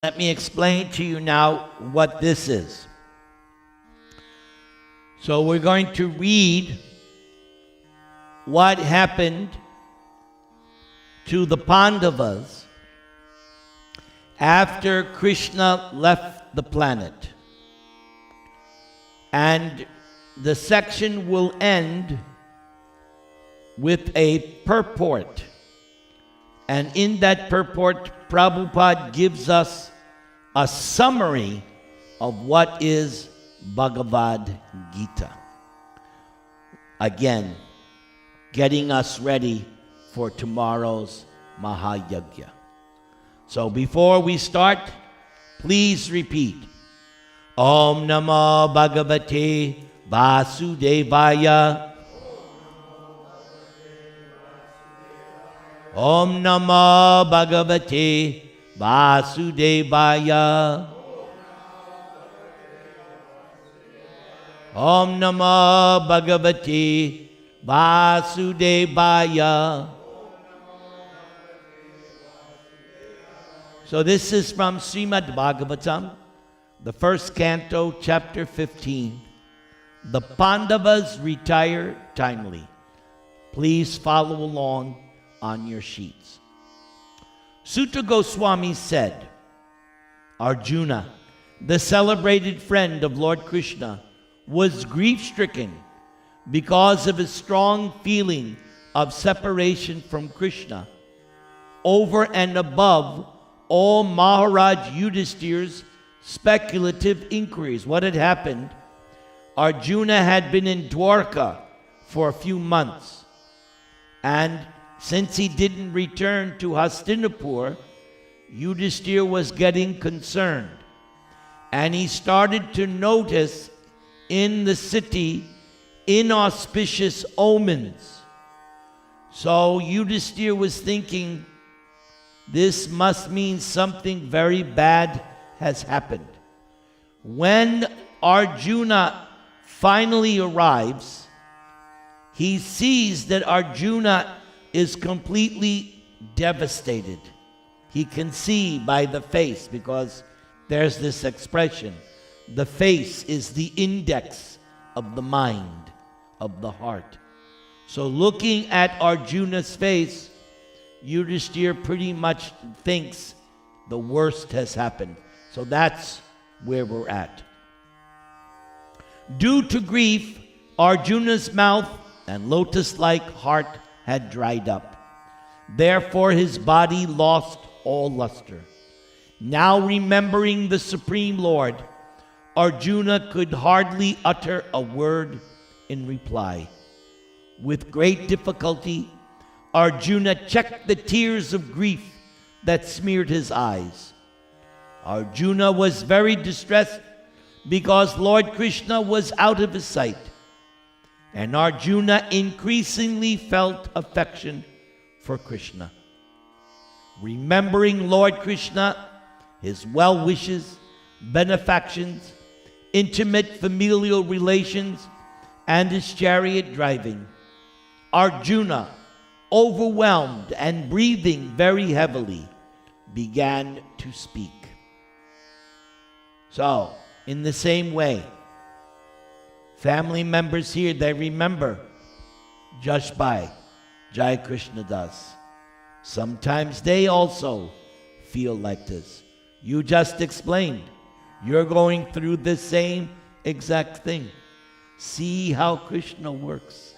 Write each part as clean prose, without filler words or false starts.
Let me explain to you now what this is. So we're going to read what happened to the Pandavas after Krishna left the planet. And the section will end with a purport. And in that purport, Prabhupada gives us a summary of what is Bhagavad Gita. Again, getting us ready for tomorrow's Mahayagya. So before we start, please repeat. Om Namo Bhagavate Vasudevaya. Om Namo Bhagavate Vasudevaya. Om Namo Bhagavate Vasudevaya. So this is from Srimad Bhagavatam, the first canto, chapter 15. The Pandavas retire timely. Please follow along on your sheets. Sutta Goswami said, Arjuna, the celebrated friend of Lord Krishna, was grief-stricken because of his strong feeling of separation from Krishna. Over and above all Maharaj Yudhishthira's speculative inquiries, what had happened? Arjuna had been in Dwarka for a few months, and since he didn't return to Hastinapur, Yudhishthira was getting concerned, and he started to notice in the city inauspicious omens. So Yudhishthira was thinking, this must mean something very bad has happened. When Arjuna finally arrives, he sees that Arjuna is completely devastated. He can see by the face, because there's this expression, the face is the index of the mind, of the heart. So looking at Arjuna's face, Yudhishthira pretty much thinks the worst has happened. So that's where we're at. Due to grief, Arjuna's mouth and lotus-like heart had dried up. Therefore his body lost all luster. Now remembering the Supreme Lord, Arjuna could hardly utter a word in reply. With great difficulty, Arjuna checked the tears of grief that smeared his eyes. Arjuna was very distressed because Lord Krishna was out of his sight, and Arjuna increasingly felt affection for Krishna. Remembering Lord Krishna, his well wishes, benefactions, intimate familial relations, and his chariot driving, Arjuna, overwhelmed and breathing very heavily, began to speak. So, in the same way, family members here, they remember Jashbai, Jai Krishna Das. Sometimes they also feel like this. You just explained. You're going through the same exact thing. See how Krishna works.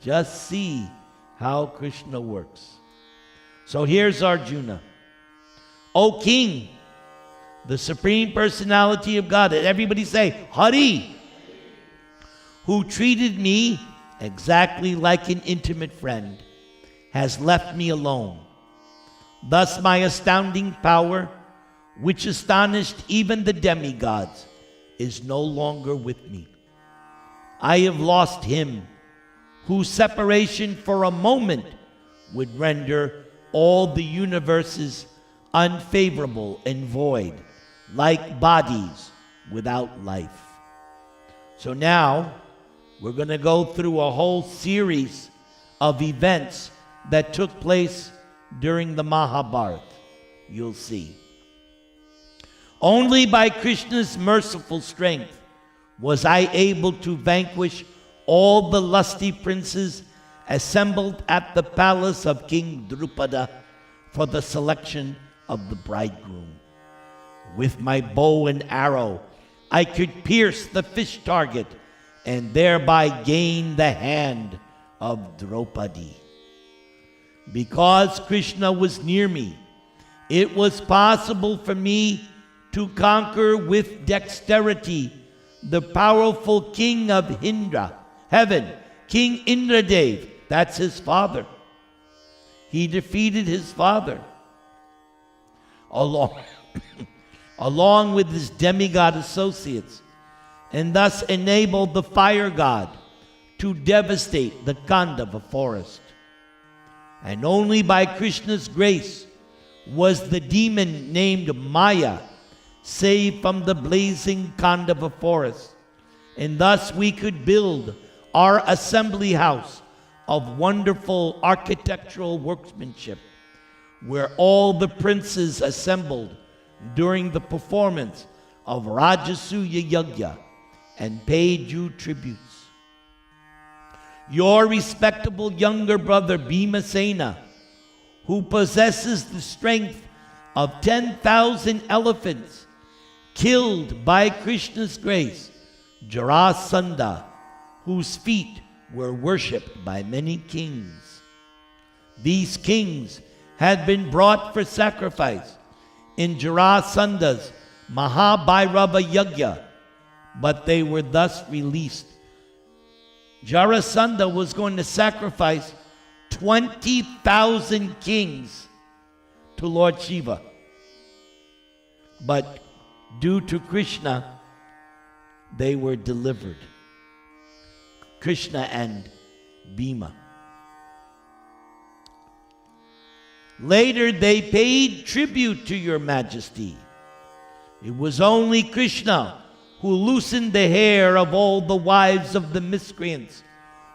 Just see how Krishna works. So here's Arjuna. O King, the Supreme Personality of God, and everybody say, Hari, who treated me exactly like an intimate friend, has left me alone. Thus my astounding power, which astonished even the demigods, is no longer with me. I have lost him, whose separation for a moment would render all the universes unfavorable and void, like bodies without life. So now, we're going to go through a whole series of events that took place during the Mahabharata. You'll see. Only by Krishna's merciful strength was I able to vanquish all the lusty princes assembled at the palace of King Drupada for the selection of the bridegroom. With my bow and arrow, I could pierce the fish target and thereby gain the hand of Draupadi. Because Krishna was near me, it was possible for me to conquer with dexterity the powerful king of heaven, King Indradev. That's his father. He defeated his father along with his demigod associates, and thus enabled the fire god to devastate the Kandava forest. And only by Krishna's grace was the demon named Maya saved from the blazing Kandava forest, and thus we could build our assembly house of wonderful architectural workmanship, where all the princes assembled during the performance of Rajasuya Yajna and paid you tributes. Your respectable younger brother Bhimasena, who possesses the strength of 10,000 elephants, killed by Krishna's grace Jarasandha, whose feet were worshipped by many kings. These kings had been brought for sacrifice in Jarasandha's Mahabhairava Yajna, but they were thus released. Jarasandha was going to sacrifice 20,000 kings to Lord Shiva. But due to Krishna, they were delivered. Krishna and Bhima. Later, they paid tribute to your majesty. It was only Krishna who loosened the hair of all the wives of the miscreants,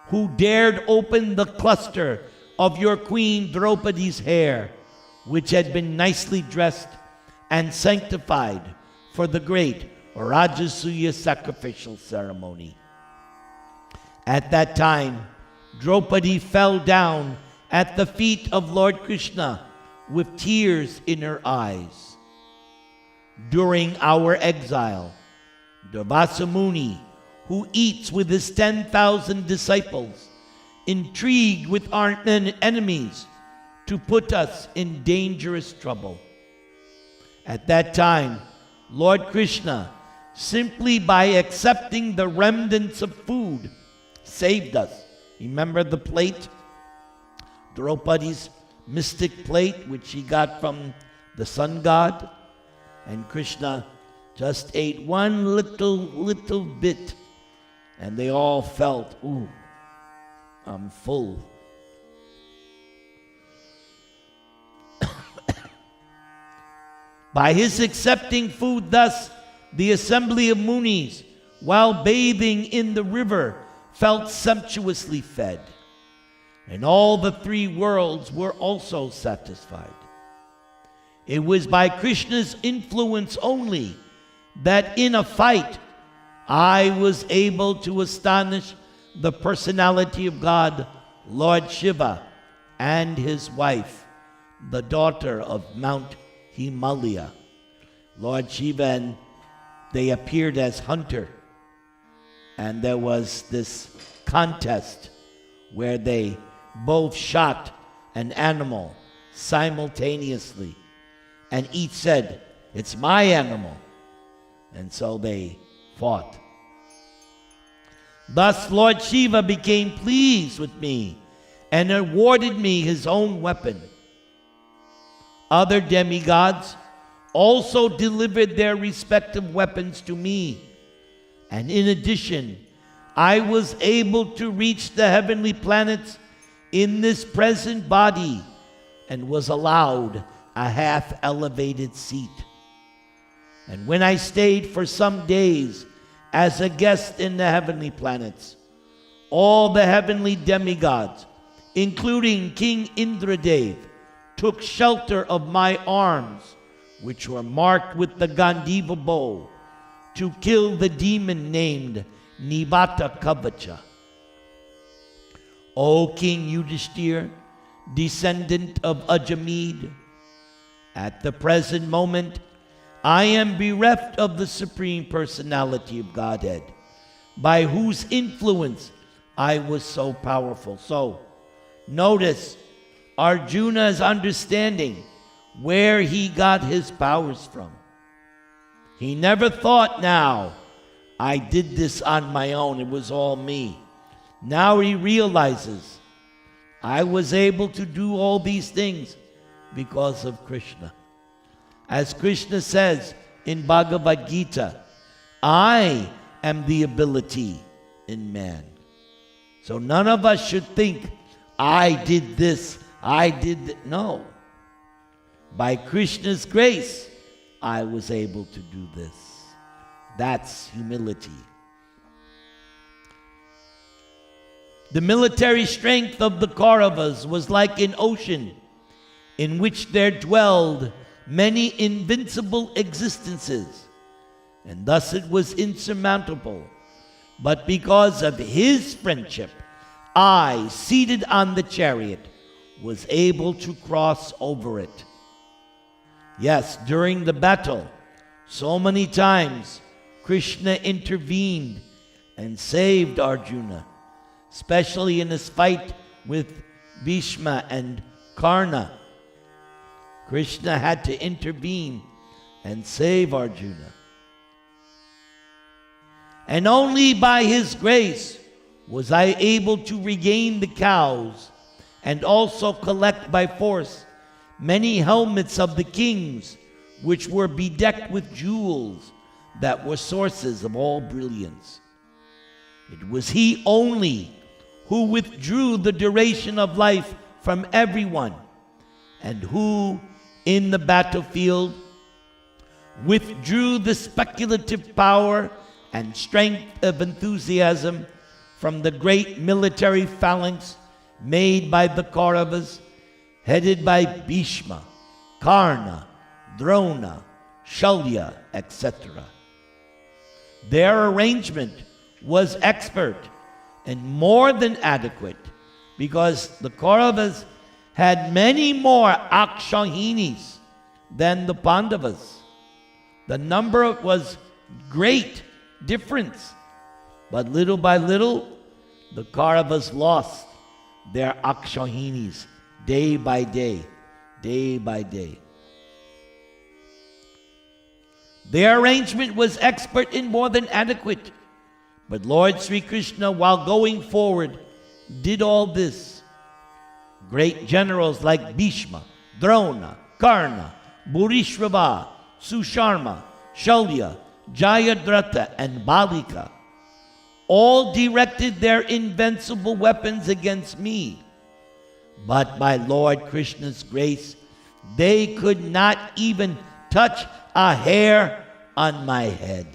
who dared open the cluster of your queen Draupadi's hair, which had been nicely dressed and sanctified for the great Rajasuya sacrificial ceremony. At that time, Draupadi fell down at the feet of Lord Krishna with tears in her eyes. During our exile, Durvasa Muni, who eats with his 10,000 disciples, intrigued with our enemies to put us in dangerous trouble. At that time, Lord Krishna, simply by accepting the remnants of food, saved us. Remember the plate? Draupadi's mystic plate, which he got from the sun god? And Krishna just ate one little bit, and they all felt, ooh, I'm full. By his accepting food thus, the assembly of Munis, while bathing in the river, felt sumptuously fed, and all the three worlds were also satisfied. It was by Krishna's influence only that in a fight I was able to astonish the personality of God, Lord Shiva, and his wife, the daughter of Mount Himalaya. Lord Shiva, and they appeared as hunter, and there was this contest where they both shot an animal simultaneously, and each said, "It's my animal." And so they fought. Thus Lord Shiva became pleased with me and awarded me his own weapon. Other demigods also delivered their respective weapons to me, and in addition, I was able to reach the heavenly planets in this present body and was allowed a half-elevated seat. And when I stayed for some days as a guest in the heavenly planets, all the heavenly demigods, including King Indradev, took shelter of my arms which were marked with the Gandiva bow, to kill the demon named Nivata Kavacha. O King Yudhishthir, descendant of Ajamid, at the present moment I am bereft of the Supreme Personality of Godhead, by whose influence I was so powerful. So, notice Arjuna's understanding where he got his powers from. He never thought, now, I did this on my own, it was all me. Now he realizes, I was able to do all these things because of Krishna. As Krishna says in Bhagavad Gita, I am the ability in man. So none of us should think, I did this, I did that. No. By Krishna's grace, I was able to do this. That's humility. The military strength of the Kauravas was like an ocean in which there dwelled many invincible existences, and thus it was insurmountable. But because of his friendship, I, seated on the chariot, was able to cross over it. Yes, during the battle, so many times Krishna intervened and saved Arjuna, especially in his fight with Bhishma and Karna. Krishna had to intervene and save Arjuna. And only by his grace was I able to regain the cows and also collect by force many helmets of the kings, which were bedecked with jewels that were sources of all brilliance. It was he only who withdrew the duration of life from everyone, and who, in the battlefield, withdrew the speculative power and strength of enthusiasm from the great military phalanx made by the Kauravas, headed by Bhishma, Karna, Drona, Shalya, etc. Their arrangement was expert and more than adequate, because the Kauravas had many more Akshahinis than the Pandavas. The number was great difference, but little by little, the Kauravas lost their Akshahinis day by day, day by day. Their arrangement was expert and more than adequate. But Lord Sri Krishna, while going forward, did all this. Great generals like Bhishma, Drona, Karna, Bhurishrava, Susharma, Shalya, Jayadratha, and Balika all directed their invincible weapons against me. But by Lord Krishna's grace, they could not even touch a hair on my head.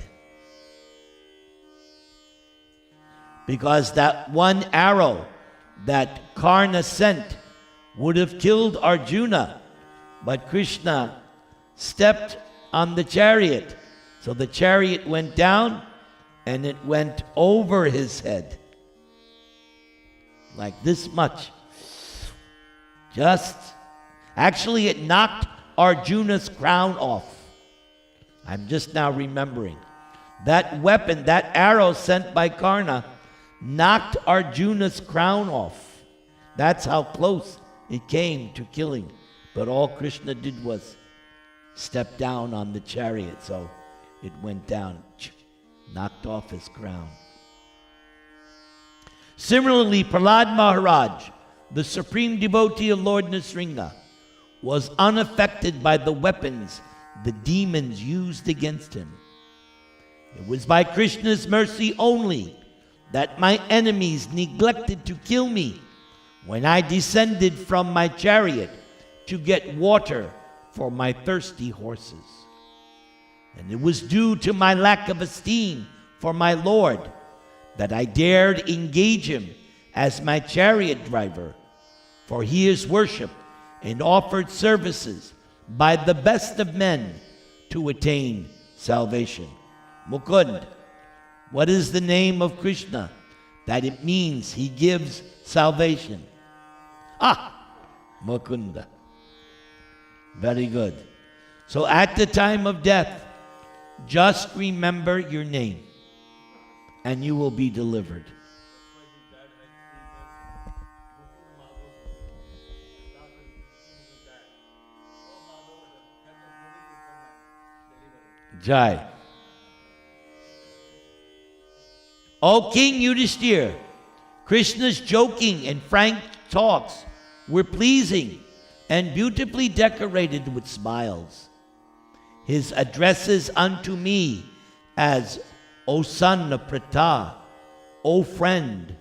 Because that one arrow that Karna sent would have killed Arjuna, but Krishna stepped on the chariot. So the chariot went down and it went over his head. Like this much. Actually it knocked Arjuna's crown off. I'm just now remembering. That weapon, that arrow sent by Karna, knocked Arjuna's crown off. That's how close it came to killing. But all Krishna did was step down on the chariot, so it went down, knocked off his crown. Similarly, Prahlad Maharaj, the supreme devotee of Lord Nrsimha, was unaffected by the weapons the demons used against him. It was by Krishna's mercy only that my enemies neglected to kill me when I descended from my chariot to get water for my thirsty horses. And it was due to my lack of esteem for my Lord that I dared engage him as my chariot driver, for he is worshipped and offered services by the best of men to attain salvation. Mukund. What is the name of Krishna? That it means he gives salvation. Mukunda. Very good. So at the time of death, just remember your name and you will be delivered. Jai. O King Yudhishthira, Krishna's joking and frank talks were pleasing and beautifully decorated with smiles. His addresses unto me as, O son of Pratha, O friend,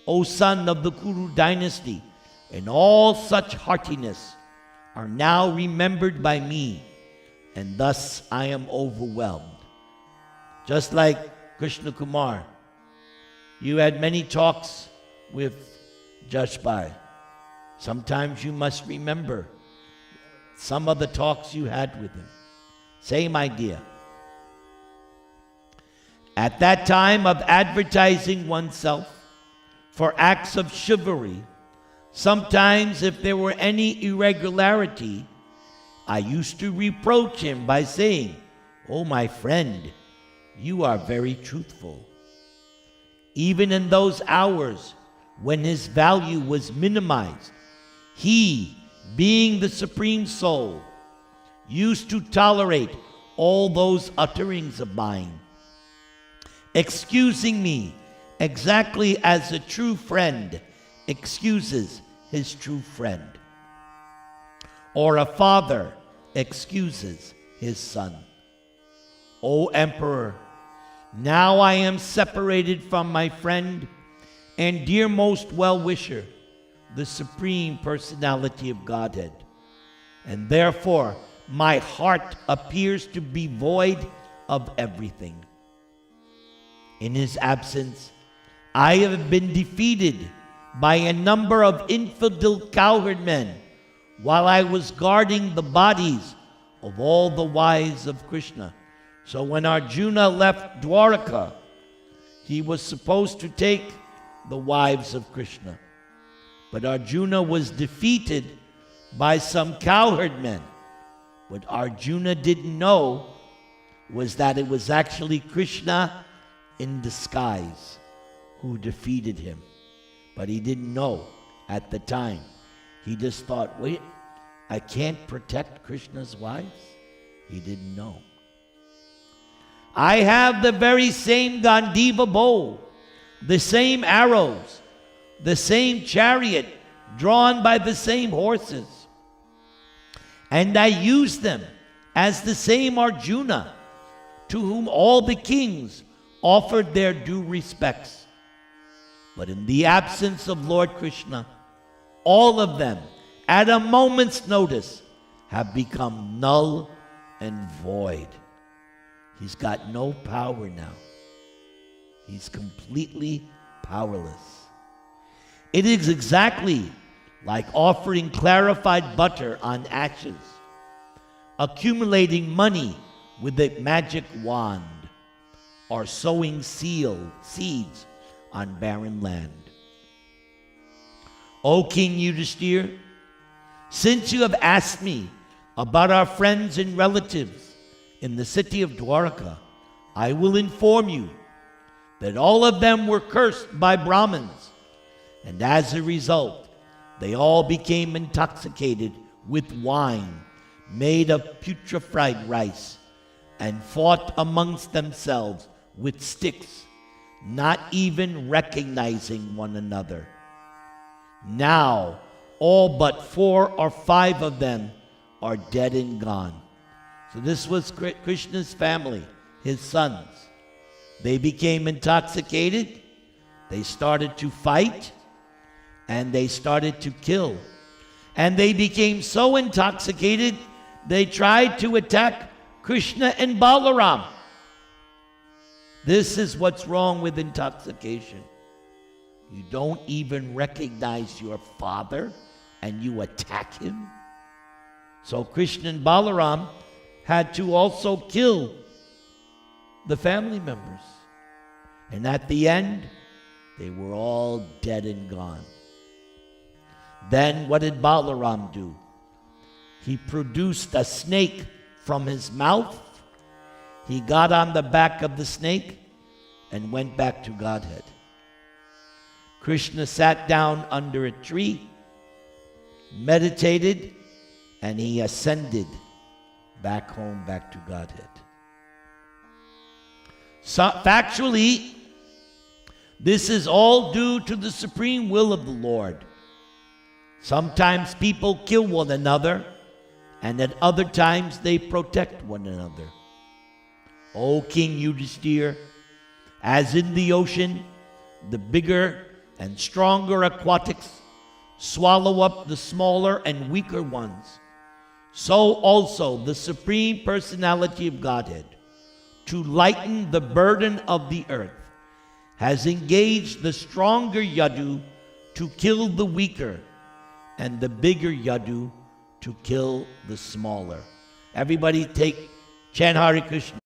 O son of the Kuru dynasty, and all such heartiness are now remembered by me, and thus I am overwhelmed. Just like Krishna Kumar, you had many talks with Jashbai. Sometimes you must remember some of the talks you had with him. Same idea. At that time of advertising oneself for acts of chivalry, sometimes if there were any irregularity, I used to reproach him by saying, "Oh, my friend, you are very truthful." Even in those hours when his value was minimized, he, being the Supreme Soul, used to tolerate all those utterings of mine, excusing me exactly as a true friend excuses his true friend, or a father excuses his son. O Emperor, now I am separated from my friend and dearmost well-wisher, the Supreme Personality of Godhead, and therefore my heart appears to be void of everything. In his absence, I have been defeated by a number of infidel cowherd men while I was guarding the bodies of all the wives of Krishna. So when Arjuna left Dwaraka, he was supposed to take the wives of Krishna. But Arjuna was defeated by some cowherd men. What Arjuna didn't know was that it was actually Krishna in disguise who defeated him. But he didn't know at the time. He just thought, wait, I can't protect Krishna's wives? He didn't know. I have the very same Gandiva bow, the same arrows, the same chariot drawn by the same horses. And I use them as the same Arjuna, to whom all the kings offered their due respects. But in the absence of Lord Krishna, all of them, at a moment's notice, have become null and void. He's got no power now. He's completely powerless. It is exactly like offering clarified butter on ashes, accumulating money with a magic wand, or sowing seeds on barren land. O King Yudhishthira, since you have asked me about our friends and relatives in the city of Dwaraka, I will inform you that all of them were cursed by Brahmins, and as a result, they all became intoxicated with wine made of putrefied rice, and fought amongst themselves with sticks, not even recognizing one another. Now, all but 4 or 5 of them are dead and gone. So this was Krishna's family, his sons. They became intoxicated, they started to fight, and they started to kill. And they became so intoxicated, they tried to attack Krishna and Balaram. This is what's wrong with intoxication. You don't even recognize your father and you attack him. So Krishna and Balaram had to also kill the family members. And at the end, they were all dead and gone. Then what did Balaram do? He produced a snake from his mouth. He got on the back of the snake and went back to Godhead. Krishna sat down under a tree, meditated, and he ascended back home, back to Godhead. So, factually, this is all due to the supreme will of the Lord. Sometimes people kill one another, and at other times they protect one another. O King Yudhisthira, as in the ocean, the bigger and stronger aquatics swallow up the smaller and weaker ones, so also the Supreme Personality of Godhead, to lighten the burden of the earth, has engaged the stronger Yadu to kill the weaker, and the bigger Yadu to kill the smaller. Everybody chant Hare Krishna.